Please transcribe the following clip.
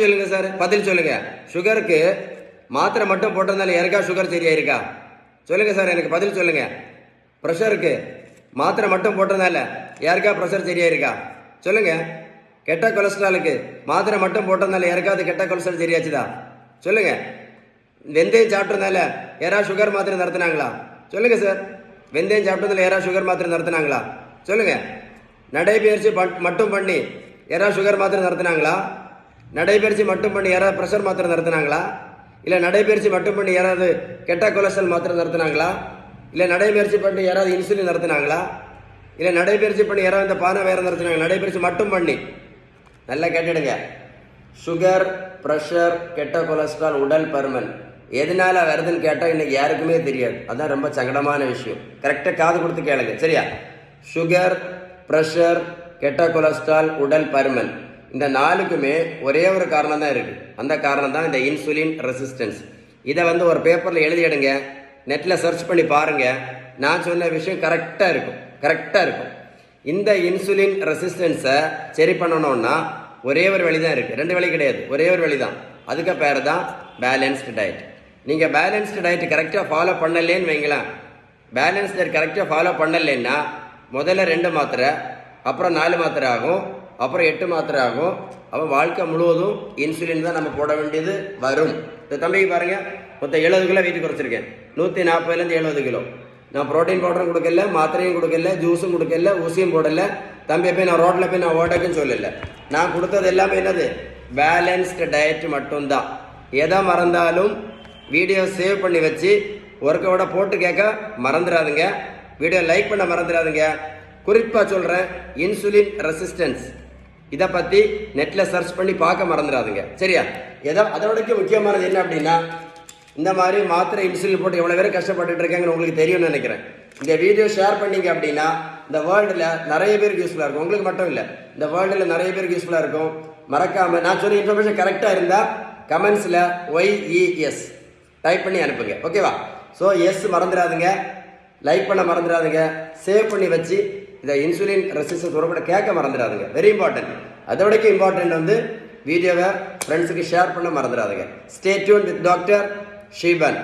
சொல்லுங்க சார், பதில் சொல்லுங்க. சுகருக்கு மாத்திரை மட்டும் போட்டதுனால யாருக்கா சுகர் சரியாயிருக்கா? சொல்லுங்க சார், எனக்கு பதில் சொல்லுங்க. ப்ரெஷருக்கு மாத்திரை மட்டும் போட்டதுனால யாருக்கா ப்ரெஷர் சரியாயிருக்கா? சொல்லுங்க. கெட்ட கொலஸ்ட்ராலுக்கு மாத்திரை மட்டும் போட்டதுனால யாருக்காவது கெட்ட கொலஸ்ட்ரால் சரியாச்சுதா? சொல்லுங்க. வெந்தயம் சாப்பிட்டதுனால யாராவது சுகர் மாத்திரை நடத்தினாங்களா? சொல்லுங்க சார். வெந்தயம் சாப்பிட்டதுல யாராவது சுகர் மாத்திரை நடத்தினாங்களா? சொல்லுங்க. நடைபயிற்சி மட்டும் பண்ணி யாராவது சுகர் மாத்திரை நடத்தினாங்களா? நடைபயிற்சி மட்டும் பண்ணி யாராவது ப்ரெஷர் மாத்திரை நடத்தினாங்களா? இல்லை நடைபயிற்சி மட்டும் பண்ணி யாராவது கெட்ட கொலஸ்ட்ரால் மாத்திரை நடத்தினாங்களா? இல்லை நடைபயிற்சி பண்ணி யாராவது இன்சுலின் நடத்தினாங்களா? இல்லை நடைபயிற்சி பண்ணி யாராவது இந்த பானை வேறு நடத்தினாங்க? நடைபயிற்சி மட்டும் பண்ணி. நல்லா கேட்டுடுங்க. சுகர், ப்ரெஷர், கெட்ட கொலஸ்ட்ரால், உடல் பருமன் எதனால வருதுன்னு கேட்டால் இன்னைக்கு யாருக்குமே தெரியாது. அதுதான் ரொம்ப சங்கடமான விஷயம். கரெக்டாக காது கொடுத்து கேளுங்க, சரியா? சுகர், ப்ரெஷர், கெட்ட கொலஸ்ட்ரால், உடல் பருமன், இந்த நாலுக்குமே ஒரே ஒரு காரணம் தான் இருக்குது. அந்த காரணம் தான் இந்த இன்சுலின் ரெசிஸ்டன்ஸ். இதை ஒரு பேப்பரில் எழுதிடுங்க, நெட்டில் சர்ச் பண்ணி பாருங்கள். நான் சொன்ன விஷயம் கரெக்டாக இருக்கும். இந்த இன்சுலின் ரெசிஸ்டன்ஸை சரி பண்ணணும்னா ஒரே ஒரு வழி தான் இருக்குது. 2 வழி கிடையாது, ஒரே ஒரு வழி தான். அதுக்கு பேர் தான் பேலன்ஸ்டு டயட். நீங்கள் பேலன்ஸ்டு டயட் கரெக்டாக ஃபாலோ பண்ணலேன்னு வைங்களேன். பேலன்ஸ் டயட் கரெக்டாக ஃபாலோ பண்ணலைன்னா முதல்ல 2 மாத்திரை, அப்புறம் 4 மாத்திரை ஆகும், அப்புறம் 8 மாத்திரை ஆகும். அப்போ வாழ்க்கை முழுவதும் இன்சுலின் தான் நம்ம போட வேண்டியது வரும். இந்த தம்பிக்கு பாருங்கள், மொத்தம் 70 கிலோ வீட்டுக்கு குறைச்சிருக்கேன். 140லேருந்து 70 கிலோ. நான் ப்ரோட்டீன் பவுடரும் கொடுக்கல, மாத்திரையும் கொடுக்கல, ஜூஸும் கொடுக்கல, ஊசியும் போடல. தம்பி போய் நான் ரோட்டில் போய் நான் ஓடக்குன்னு சொல்லலை. நான் கொடுத்தது எல்லாமே என்னது? பேலன்ஸ்டு டயட் மட்டும்தான். எதை மறந்தாலும் வீடியோ சேவ் பண்ணி வச்சு ஒர்க்கோட போட்டு கேட்க மறந்துடாதுங்க. வீடியோ லைக் பண்ண மறந்துடாதுங்க. குறிப்பாக சொல்கிறேன், இன்சுலின் ரெசிஸ்டன்ஸ் இதை பற்றி நெட்டில் சர்ச் பண்ணி பார்க்க மறந்துடாதுங்க, சரியா? அதோடக்கு முக்கியமானது என்ன அப்படின்னா, இந்த மாதிரி மாத்திரை இன்சுலின் போட்டு எவ்வளோ பேர் கஷ்டப்பட்டுட்டு இருக்காங்கன்னு உங்களுக்கு தெரியும்னு நினைக்கிறேன். இந்த வீடியோ ஷேர் பண்ணிங்க அப்படின்னா இந்த வேர்ல்டில் நிறைய பேருக்கு யூஸ்ஃபுல்லாக இருக்கும். உங்களுக்கு மட்டும் இல்லை, இந்த வேர்ல்டில் நிறைய பேருக்கு யூஸ்ஃபுல்லாக இருக்கும். மறக்காமல் நான் சொன்ன இன்ஃபர்மேஷன் கரெக்டாக இருந்தால் கமெண்ட்ஸில் YES டைப் பண்ணி அனுப்புங்க, ஓகேவா? ஸோ எஸ் மறந்துடாதுங்க, லைக் பண்ண மறந்துடாதுங்க, சேவ் பண்ணி வச்சு இந்த இன்சுலின் ரெசிஸ்டன்ஸ் உறவுட கேட்க மறந்துடாதுங்க. Very important. அதோடக்கு இம்பார்ட்டன்ட் வீடியோவை ஃப்ரெண்ட்ஸுக்கு ஷேர் பண்ண மறந்துடாதுங்க. Stay tuned with doctor Sheeban.